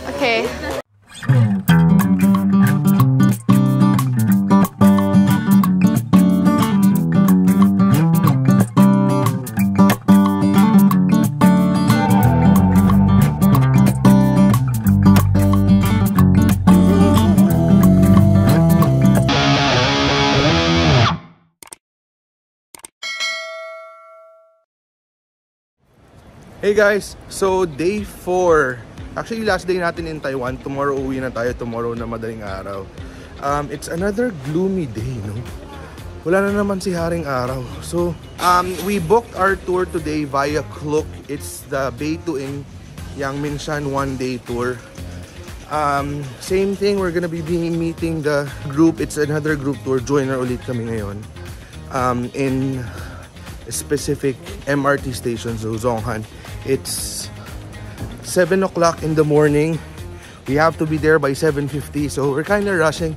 Okay. Hey guys, so day 4. Actually last day natin in Taiwan. Tomorrow uwi na tayo, tomorrow na madaling araw. It's another gloomy day, no? Wala na naman si Haring Araw. So, we booked our tour today via Klook. It's the Beituing Yangmingshan one-day tour. Same thing, we're gonna be meeting the group. It's another group tour. Joiner ulit kami ngayon. In a specific MRT station, so Zhonghan. It's 7 o'clock in the morning. We have to be there by 7:50, so we're kind of rushing.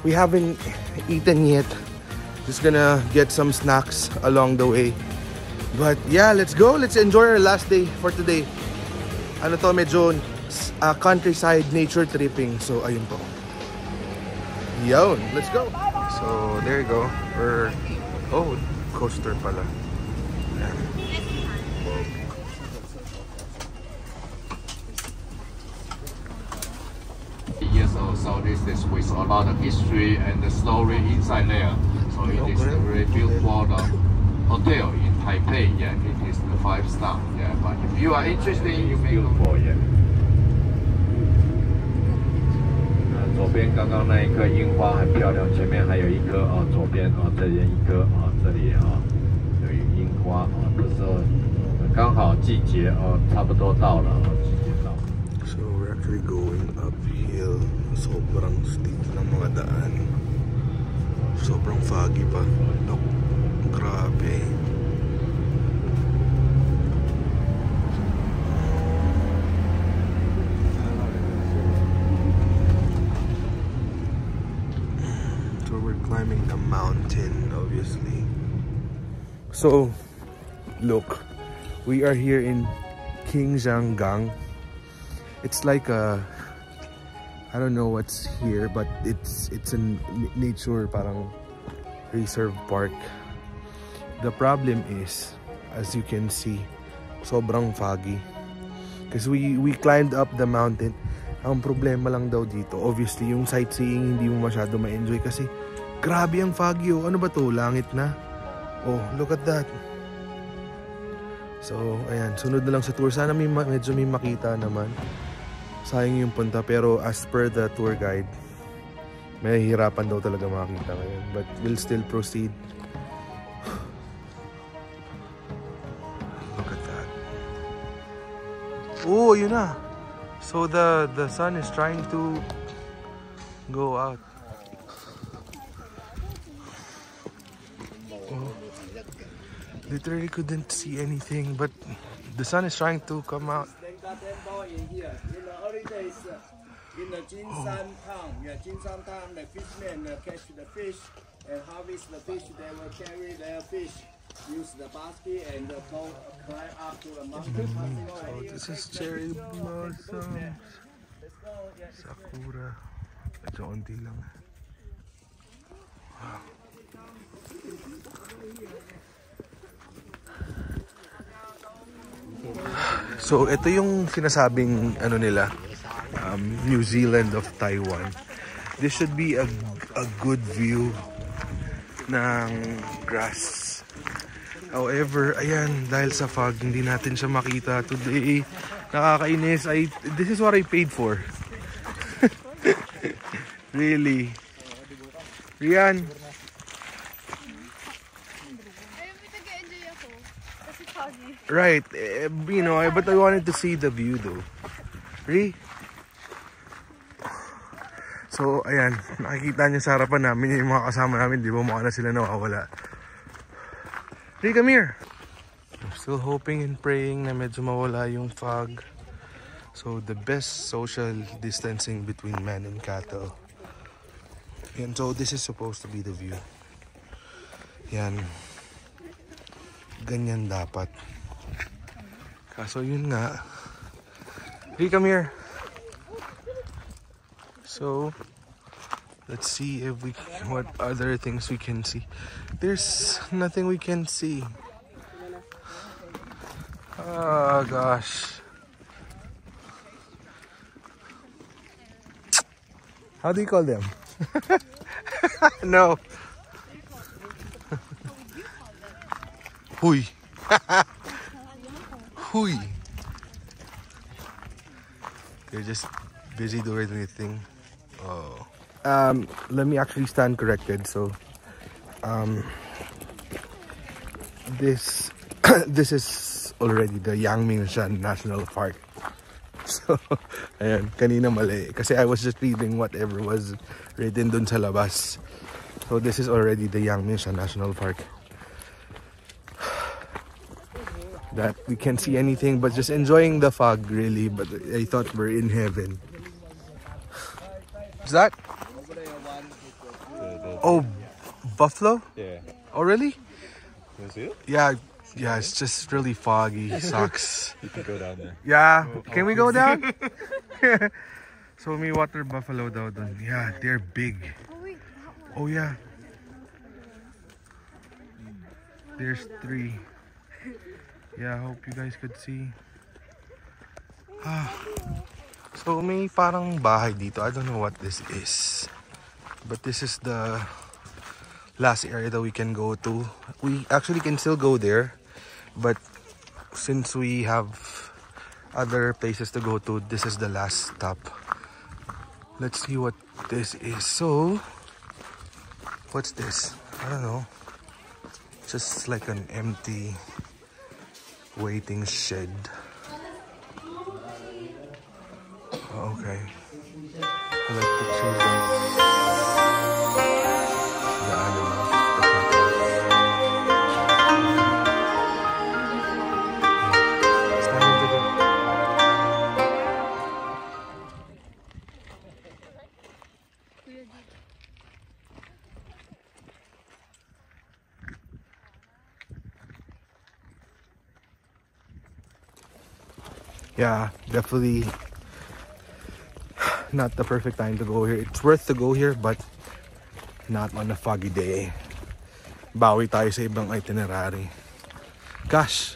We haven't eaten yet. Just gonna get some snacks along the way. But yeah, let's go. Let's enjoy our last day for today. Ano to, medyo countryside nature tripping. So ayun po. Yun, let's go. So there you go. Oh, coaster pala. Yeah. Years old, so this is with a lot of history and the story inside there. So it is a very beautiful hotel in Taipei. Yeah, it is the 5-star. Yeah, but if you are interested, you may go for it. 左边刚刚那一颗樱花很漂亮，前面还有一颗哦，左边哦，这边一颗哦，这里哦有樱花哦，这时候刚好季节哦，差不多到了哦，季节到。So we're actually going uphill. Sobrang steep ng mga daan. Sobrang foggy pa. Look, grabe. So we're climbing the mountain, obviously. So, look, we are here in Qingzhanggang. It's like a, I don't know what's here, but it's a nature parang reserve park. The problem is, as you can see, sobrang foggy. Because we climbed up the mountain. Ang problema lang daw dito, obviously yung sightseeing hindi mo masyado ma-enjoy kasi grabe ang foggy. Oh. Ano ba to? Langit na? Oh, look at that. So, ayan, sunod na lang sa tour. Sana medyo may makita naman. Sayang yung punta, pero as per the tour guide, may hirapan daw talaga makita ngayon. But we'll still proceed. Look at that. Oh, yun na. So the sun is trying to go out. Oh. Literally couldn't see anything, but the sun is trying to come out. In the Jinshan town, Jinshan town, the fishermen catch the fish and harvest the fish. They will carry their fish, use the basket and the boat, climb up to the mountain. Oh, this is cherry blossoms. Sakura. Ito onti lang. Wow. So ito yung sinasabing ano nila, New Zealand of Taiwan. This should be a good view ng grass. However, ayan, dahil sa fog, hindi natin siya makita today. Nakakainis. This is what I paid for. Really. Rian. Right. You know, but I wanted to see the view though. Really? So, ayan. Nakikita niyo sa harapan namin yung mga kasama namin. Di ba mukha na sila nawawala. Hey, come here. I'm still hoping and praying na medyo mawala yung fog. So, the best social distancing between man and cattle. And so, this is supposed to be the view. Yan. Ganyan dapat. Kaso yun nga. Hey, come here. So let's see if what other things we can see. There's nothing we can see. Oh gosh. How do you call them? No. Huy. Huy. They're just busy doing their thing. Oh. Let me actually stand corrected. So, this this is already the Yangmingshan National Park. So, ayan, kanina mali. Kasi I was just reading whatever was written dun sa labas. So, this is already the Yangmingshan National Park. That we can't see anything but just enjoying the fog, really. But I thought we're in heaven. Is that? Oh, buffalo? Yeah. Oh, really? You see it? Yeah, yeah. It's just really foggy. Sucks. You can go down there. Yeah. Can we go down? So may water buffalo daw dun. Yeah, they're big. Oh yeah. There's 3. Yeah, I hope you guys could see. So may parang bahay dito. I don't know what this is. But this is the last area that we can go to. We actually can still go there. But since we have other places to go to, this is the last stop. Let's see what this is. So, what's this? I don't know. Just like an empty waiting shed. Oh, okay. I like pictures of the animals, the cattle. It's time to go. Yeah, definitely not the perfect time to go here. It's worth to go here, but not on a foggy day. Bawi tayo sa ibang itinerary. Gosh,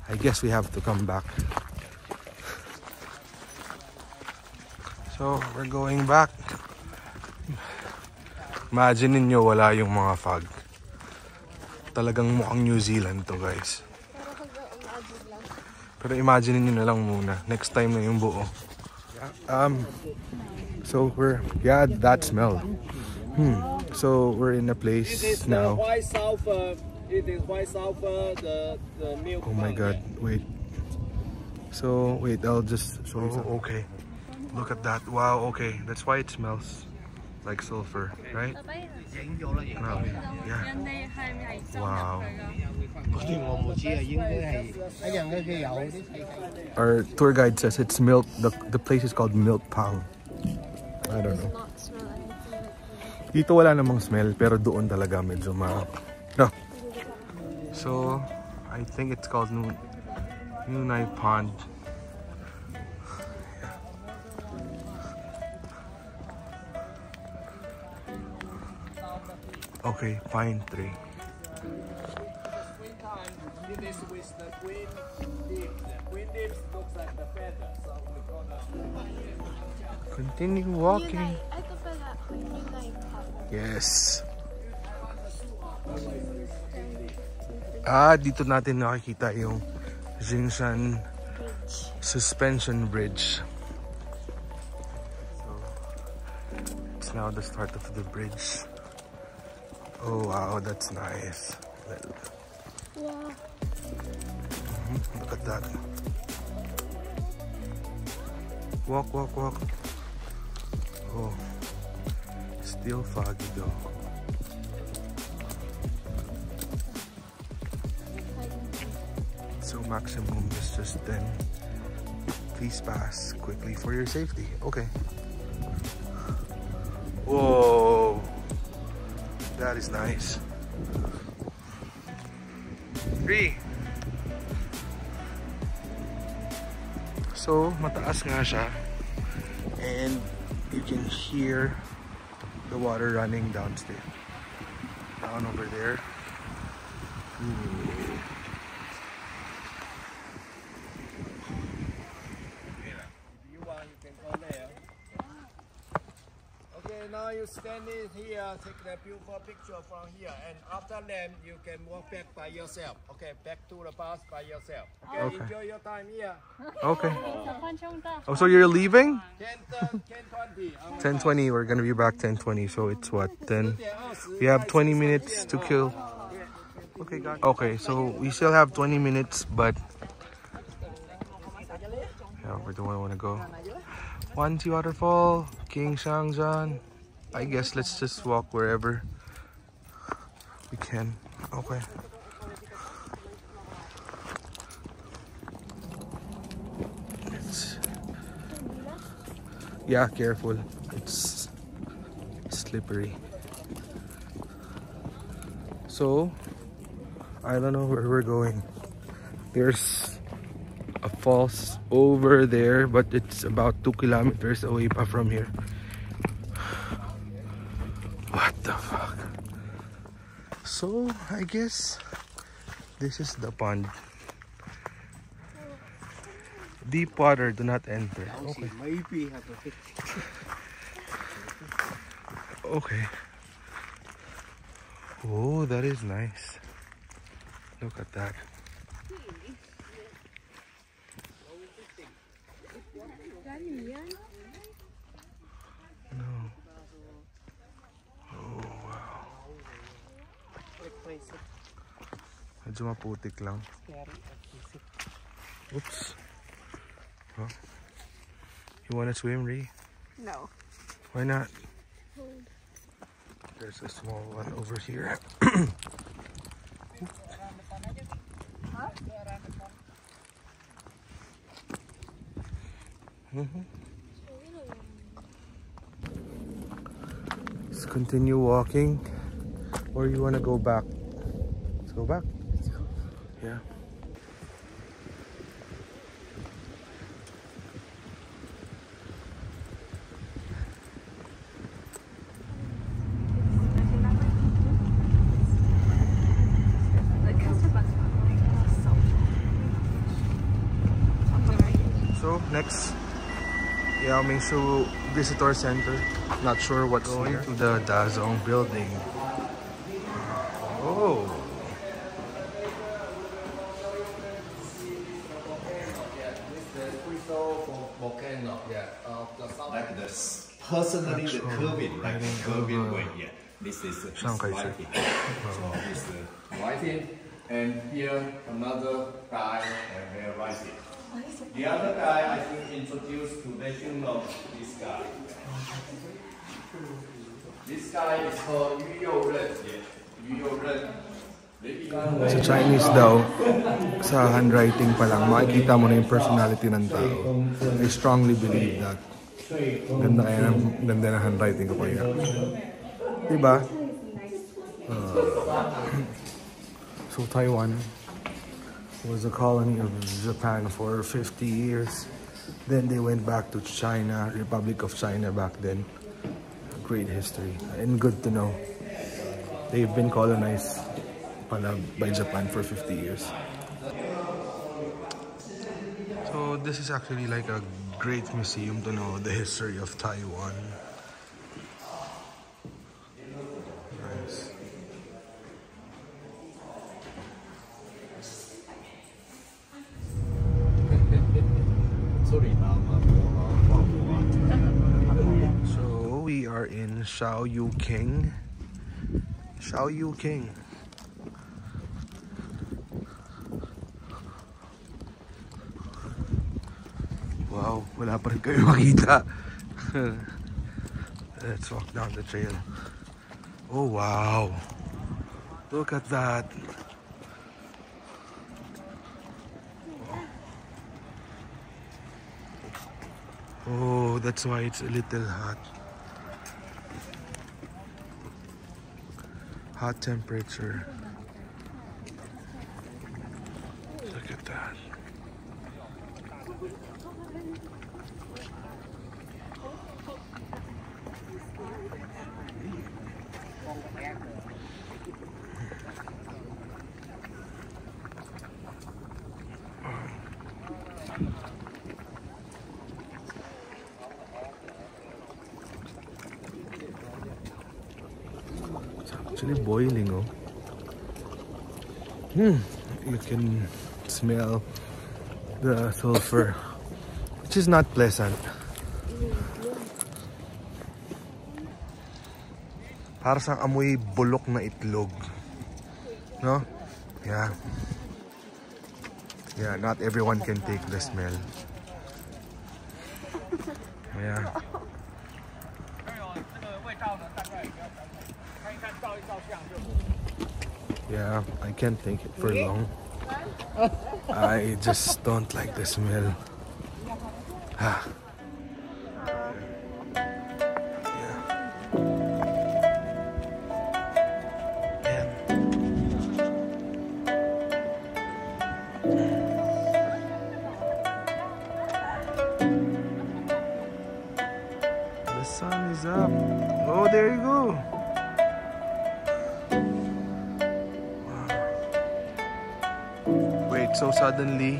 I guess we have to come back. So, we're going back. Imagine ninyo wala yung mga fog. Talagang mukhang New Zealand to, guys. Pero imagine niyo na lang muna. Next time na yung buo. So we're, yeah, that smell. So we're in a place now. White sulfur. It is white sulfur. The milk. Oh my God! Wait. So wait, I'll just show you. Oh, okay. Look at that. Wow. Okay, that's why it smells like sulfur, right? Grabe. Yeah. Wow. Our tour guide says it's milk. The place is called Milk Pang. I don't know. Dito wala namang smell, pero doon talaga medyo no. So I think it's called Nunai Pond. Okay, pine tree. Springtime, it is with the green leaf. The green leaves looks like the feather, so we call that. Continue walking. Yes. Dito natin nakikita yung Jingshan Suspension Bridge. So, it's now the start of the bridge. Oh wow, that's nice. Wow. Look at that. Walk, walk, walk. Oh, still foggy though. So maximum is just 10. Please pass quickly for your safety. Okay. Whoa. That is nice. 3. So, mataas nga siya. And You can hear the water running downstairs. Down over there. Ooh. If you want, you can go there. Okay, now you stand in here, take a beautiful picture from here, and after that, you can walk back by yourself. Okay, back to the bus by yourself. Okay, Okay. enjoy your time here. Okay. Oh, so you're leaving? 10:20. 10:20. We're gonna be back 10:20. So it's what? Then we have 20 minutes to kill. Okay, guys. Okay, so we still have 20 minutes, but yeah, where do I want to go? Wanji Waterfall, King Shangjan. I guess let's just walk wherever we can. Okay. Yeah, careful. It's slippery. So, I don't know where we're going. There's a falls over there, but it's about 2 kilometers away from here. What the fuck? So, I guess this is the pond. Deep water, do not enter. Okay. Maybe have to Okay. Oh, that is nice. Look at that. No. Oh, wow. Medyo maputik lang. Oops. Huh? You wanna swim, Ree? No. Why not? There's a small one over here. Let's continue walking, or you want to go back? Let's go back. Yeah. So next, Yao Mingsu Visitor Center. Not sure what's going to the Dazong building. Oh. volcano. Yeah. The south. Like this, personally, the curving, like the curving way. Yeah, this is Shanghai writing. So this Writing, and here another guy and they're writing. The other guy I think introduced to let you know this guy. This guy is called Yu Youren. Yu Youren. Sa Chinese daw, sa handwriting pa lang, makikita mo na yung personality ng tao. I strongly believe that. Ganda ng handwriting ko pa yan. Diba? So Taiwan was a colony of Japan for 50 years. Then they went back to China, Republic of China back then. Great history and good to know. They've been colonized by Japan for 50 years. So this is actually like a great museum to know the history of Taiwan. Nice. So we are in Shaoyuking. Shaoyuking. Wow, wala pa rin kayo makita. Let's walk down the trail. Oh wow. Look at that. Oh, that's why it's a little hot. Hot temperature. Look at that. Actually boiling, oh. You can smell the sulfur, which is not pleasant. Para sa amoy bulok na itlog. No? Yeah. Yeah, not everyone can take the smell. Yeah. Yeah, I can't take it for long. I just don't like the smell. Ah. The sun is up. Oh, there you go. Wait, so suddenly,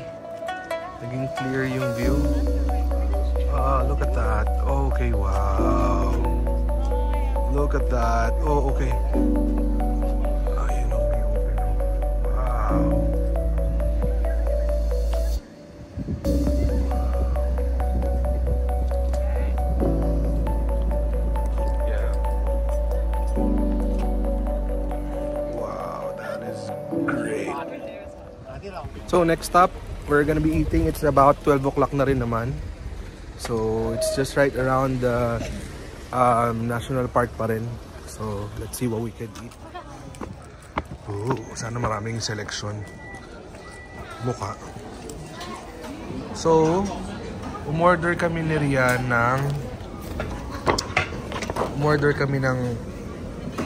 naging clear yung view. Ah, look at that. Oh, okay, wow. Look at that. Oh, okay. Ayun, okay, okay. Wow. Yeah. Wow, that is great. So next stop, we're gonna be eating. It's about 12 o'clock na rin naman. So it's just right around the National Park pa rin. So let's see what we can eat. Ooh, sana maraming selection. Mukha. So, umorder kami ni Rian ng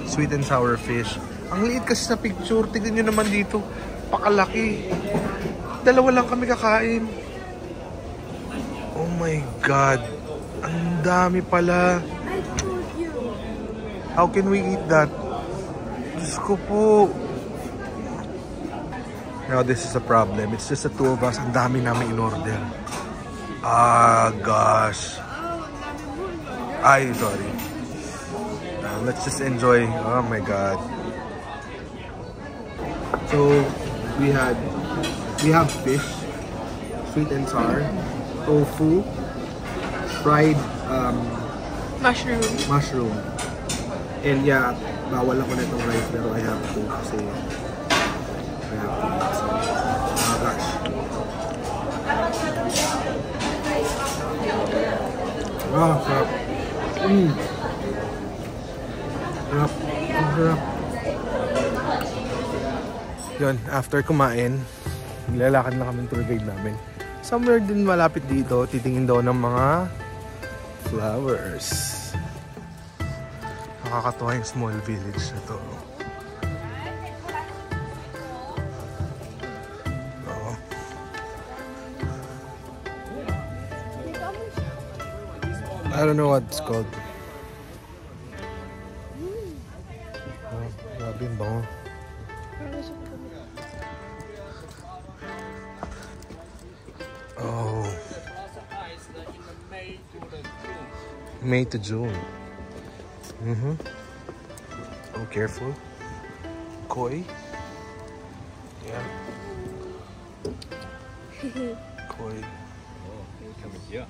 sweet and sour fish. Ang liit kasi sa picture. Tignan nyo naman dito. Pakalaki. Dalawa lang kami kakain. Oh my God. Ang dami pala. How can we eat that? Diyos ko po. Now this is a problem. It's just the two of us. Ang dami namin in order. Ah, gosh. Ay, sorry. Let's just enjoy. Oh my God. So, we have fish, sweet and sour, tofu, fried mushroom. And yeah, bawal ako na itong rice pero I have to kasi I have to eat. So, oh gosh. Oh, sarap. Sarap. Sarap. Yun, after kumain, nilalakad na kami tour guide namin. Somewhere din malapit dito, titingin daw ng mga flowers. Nakakatuwa yung small village na to. Oh. I don't know what it's called. Oh, grabe yung bango. Oh. May to June. Oh, careful. Koi. Yeah. Koi. Yeah.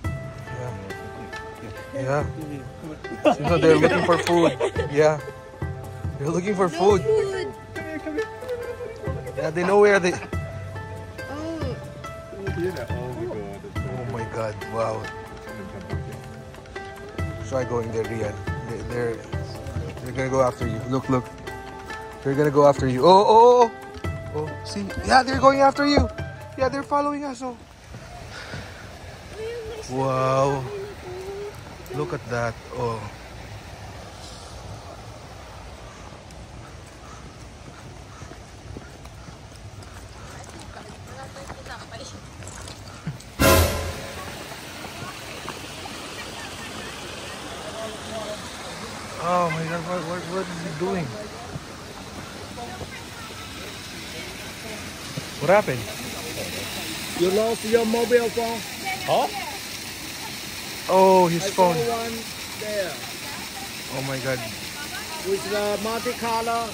Yeah. Seems like they're looking for food. Yeah. They're looking for food. Yeah, they know where they... Oh my God, wow. Try going there, Rian. They're gonna go after you. Look, look. They're gonna go after you. Oh, see? Yeah, they're going after you. Yeah, they're following us. Oh. Wow. Look at that. Oh. Oh my God, what is he doing? What happened? You lost your mobile phone? Huh? Oh, his I phone. saw one there. Oh my God. with the multicolor.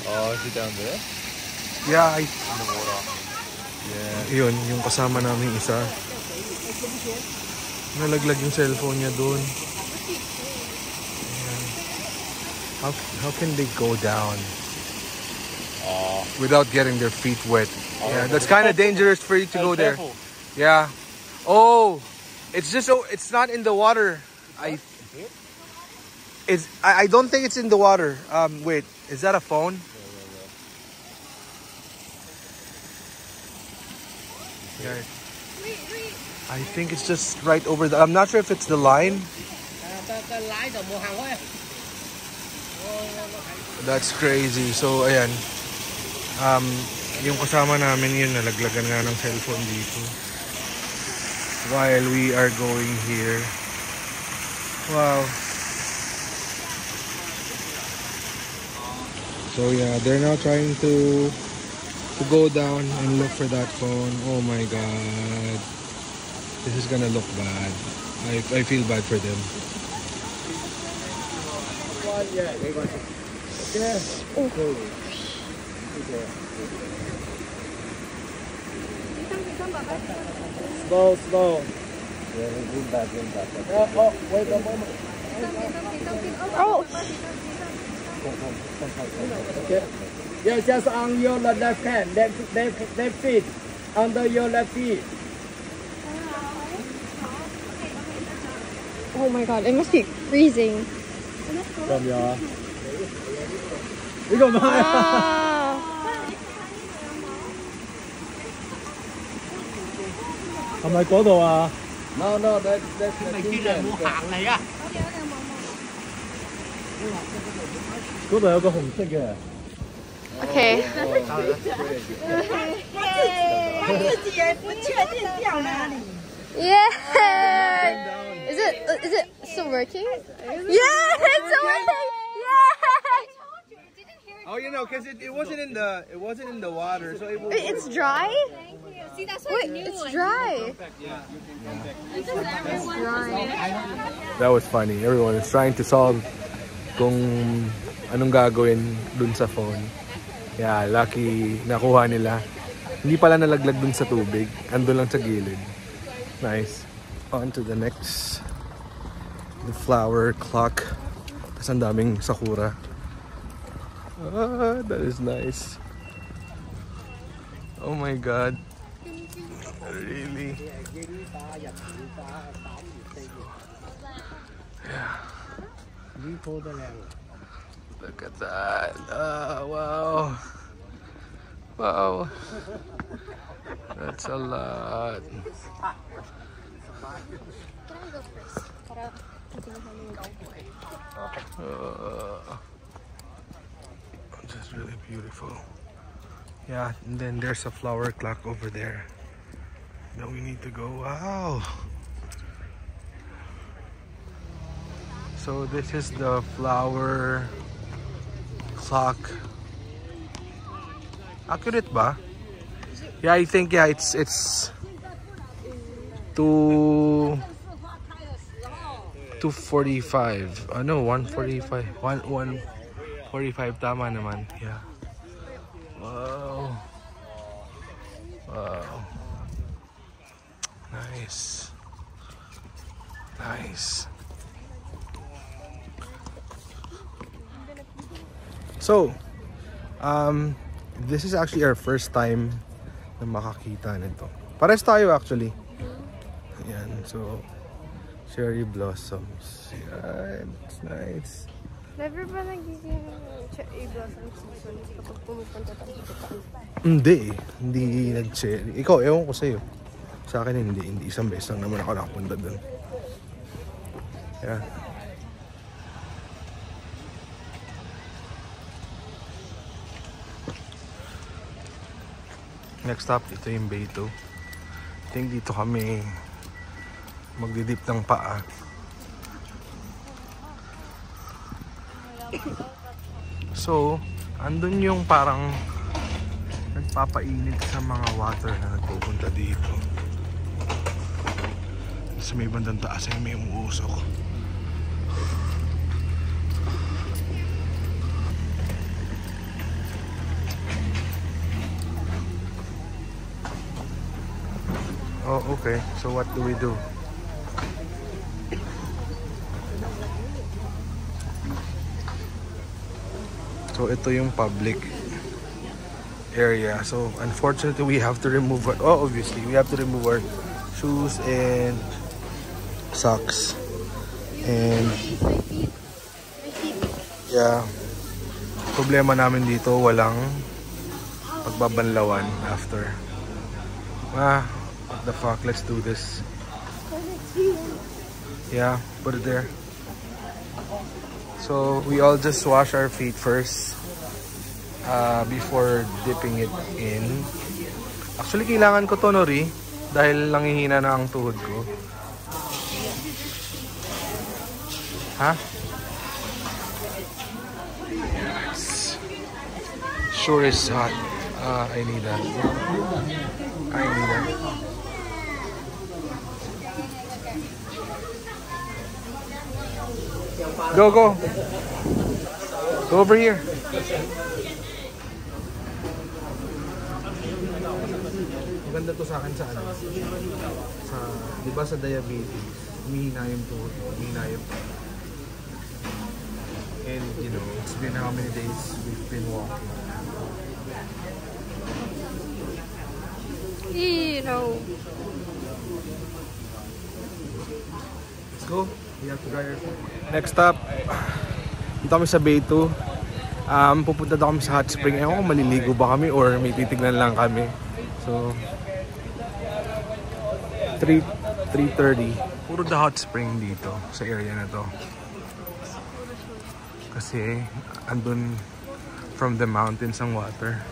Oh, is it down there? Yeah, In the water. Yeah. yun, yung kasama namin isa. Nalaglag yung cellphone niya doon. How can they go down without getting their feet wet? Yeah, that's kind of dangerous for you to go there. Yeah. Oh, it's just it's not in the water. I don't think it's in the water. Wait, is that a phone? Yeah. I think it's just right over the. I'm not sure if it's the line. That's crazy. So ayan. Yung kasama namin yun, nalaglagan nga ng cellphone dito. While we are going here. Wow. So yeah, they're now trying to go down and look for that phone. Oh my god. This is gonna look bad. I feel bad for them. Slow. Oh, wait a moment. Oh. Okay. Yeah, just on your left hand, left feet, under your left feet. Oh my god, it must be freezing. Wow. 係咪嗰度啊？ No, that's the children. 行嚟啊！嗰度有個紅色嘅。 Okay. 他自己也不确定掉哪里。 Yeah. Is it still working? Yeah, it's working. Yeah. Oh, you know, because it wasn't in the water, so it was. It's dry? See, that's Wait, it's dry. It's dry. That was funny. Everyone is trying to solve kung anong gagawin dun sa phone. Yeah, lucky nakuha nila. Hindi pala nalaglag dun sa tubig. Andun lang sa gilid. Nice. On to the next. The flower clock. Tapos ang daming sakura. Ah, that is nice. Oh my god. Really? Yeah. Look at that. Wow. Wow. That's a lot. Just really beautiful. Yeah, and then there's a flower clock over there. Then we need to go. Wow. So this is the flower clock. Accurate ba? Yeah, I think it's 2:45. No, 1:45. 1:45 tama naman. Yeah. Wow. Wow. Nice. Nice. So, this is actually our first time na makakita nito. Pares tayo actually. Ayan, so cherry blossoms. Yan, it's nice. Never ba nagiging cherry blossom season kapag pumupunta tayo sa Japan? Hindi nag-cherry. Ikaw, ewan ko sa'yo. Sa akin hindi. Isang beses lang naman ako nakapunta dun. Yeah. Next stop, ito yung Beito. I think dito kami magdidip ng paa. So, andun yung parang nagpapainit sa mga water na nagpupunta dito. Sa may bandang taas ay may umuusok. Oh, okay. So what do we do? So ito yung public area. So unfortunately, we have to remove our, obviously we have to remove our shoes and socks. And yeah, problema namin dito, walang pagbabanlawan after. What the fuck, let's do this. Yeah, put it there. So we all just wash our feet first before dipping it in. Actually, kailangan ko to, Nori, dahil nanghihina na ang tuhod ko. Ha? Yes. Sure is hot. I need that. I need that. Go, go. Go over here. Maganda to sa akin sa ano? Sa, di ba sa diabetes, humihina yung tuhod, humihina yung. And you know, it's been how many days we've been walking. No. Let's go. We have to dry our foot. Next stop, dito kami sa Bay 2. Pupunta daw kami sa hot spring. Ewan ko maliligo ba kami or may titignan lang kami. So 3:30. Puro the hot spring dito sa area na to. Kasi andun from the mountains ang water.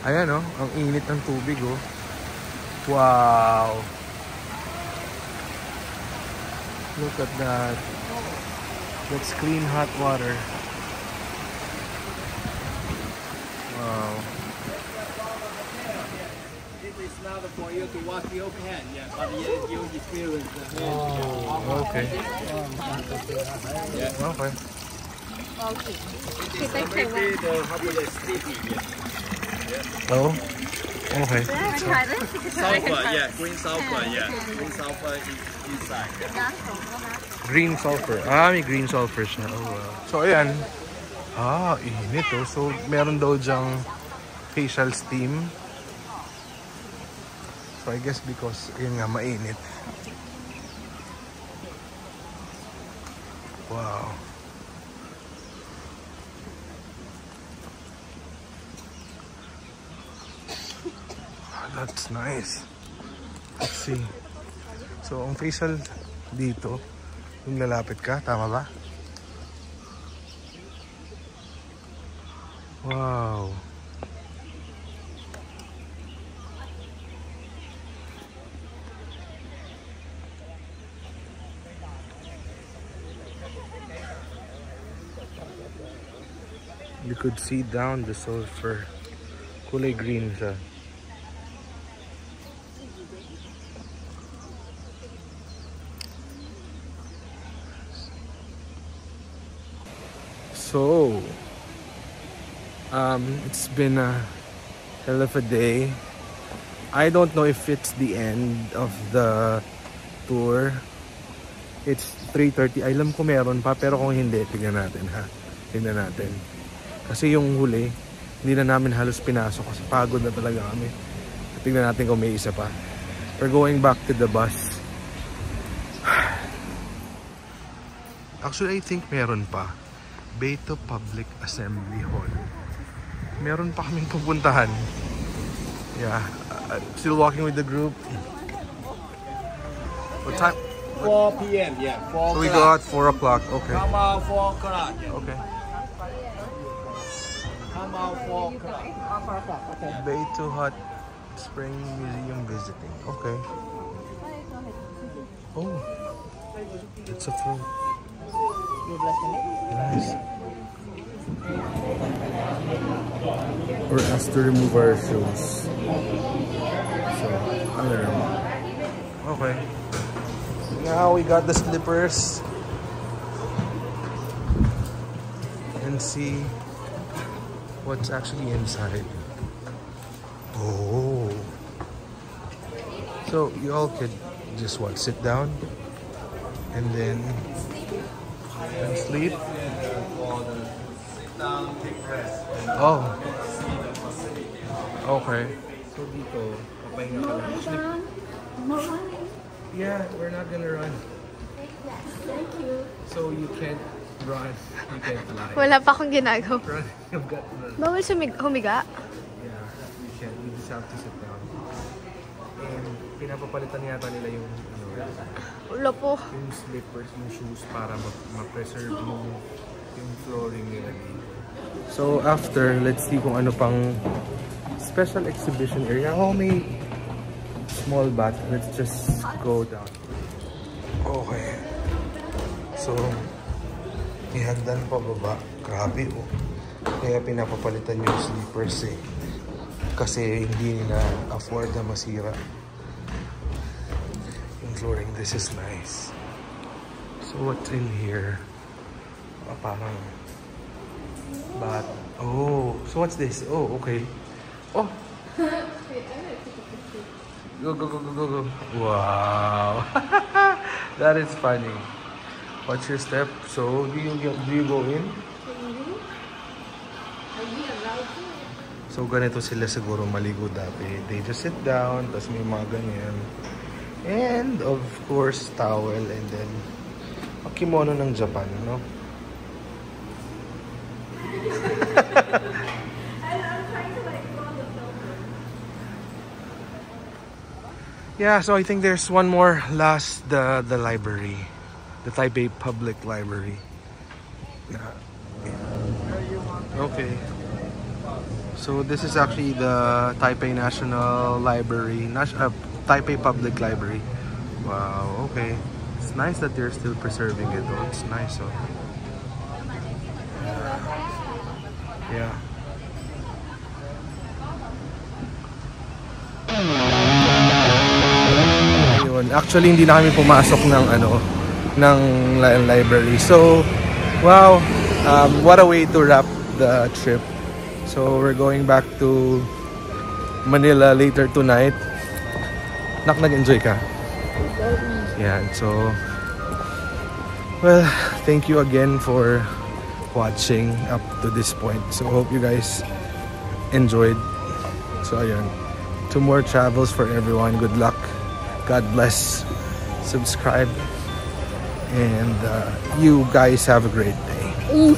Ayan oh, ang init ng tubig oh. Wow! Look at that. That's clean hot water. Wow. It is not for you to wash your hand, yeah, but you experience the hand. Oh, okay. Yeah. Okay. It is completely the how do you sleepy, yeah. Oh, okay. Sulfur, yeah, green sulfur, yeah. Green sulfur is inside. Green sulfur. May green sulfur siya. Oh, wow. So, ayan. Init oh. So, meron daw dyang facial steam. So, I guess because, yun nga, mainit. Wow. That's nice. Let's see. So, ang facial dito, yung lalapit ka, tama ba? Wow. You could see down the sulfur. Kulay green siya. So, it's been a hell of a day. I don't know if it's the end of the tour. It's 3:30. Alam ko meron pa, pero kung hindi, tignan natin ha. Tignan natin. Kasi yung huli, hindi na namin halos pinasok kasi pagod na talaga kami. Tignan natin kung may isa pa. We're going back to the bus. Actually, I think meron pa. Bay 2 Public Assembly Hall. Meron pa kaming pupuntahan. Yeah. Still walking with the group. What time? 4 p.m. Yeah. 4 So we go out 4 o'clock. Okay. Come out 4 o'clock. Yeah. Okay. Come out 4 o'clock. Bay 2 Hot Spring Museum visiting. Okay. Oh. It's a fruit. Nice. We're asked to remove our shoes. So, I don't know. Okay. Now we got the slippers. And see what's actually inside. Oh. So you all could just sit down and then sleep. Oh. Okay. So dito, papahinga ka lang. Yeah, we're not gonna run. Thank you. So you can't run. You can't fly. Wala pa akong ginagawa. Run. You've got to run. Bawal humiga? Yeah, you can't. You just have to sit down. And pinapapalitan yata nila yung Wala po. yung slippers, yung shoes para ma-preserve yung flooring nila dito. So after, let's see kung ano pang special exhibition area. Oh, may small bath. Let's just go down. Okay. So, may hagdan pa baba. Grabe oh. Kaya pinapapalitan yung slippers eh. Kasi hindi na afford na masira. Yung flooring, this is nice. So what's in here? Parang bath. Oh, so what's this? Oh, okay. Oh! Go, go, go, go, go, go. Wow! That is funny. Watch your step. So, do you go in? So, ganito sila siguro maligo dati. They just sit down, tapos may mga ganyan. And, of course, towel, and then a kimono ng Japan, no? Yeah, so I think there's one more last, the library. The Taipei Public Library. Yeah. Okay. So this is actually the Taipei National Library, Taipei Public Library. Wow, okay. It's nice that they're still preserving it though. It's nice, oh. Yeah. Actually, hindi na kami pumasok ng library. So, wow, what a way to wrap the trip. So, we're going back to Manila later tonight. Nag-enjoy ka? Yeah, so, well, thank you again for watching up to this point. So, hope you guys enjoyed. So, ayun. 2 more travels for everyone. Good luck. God bless. Subscribe. And you guys have a great day.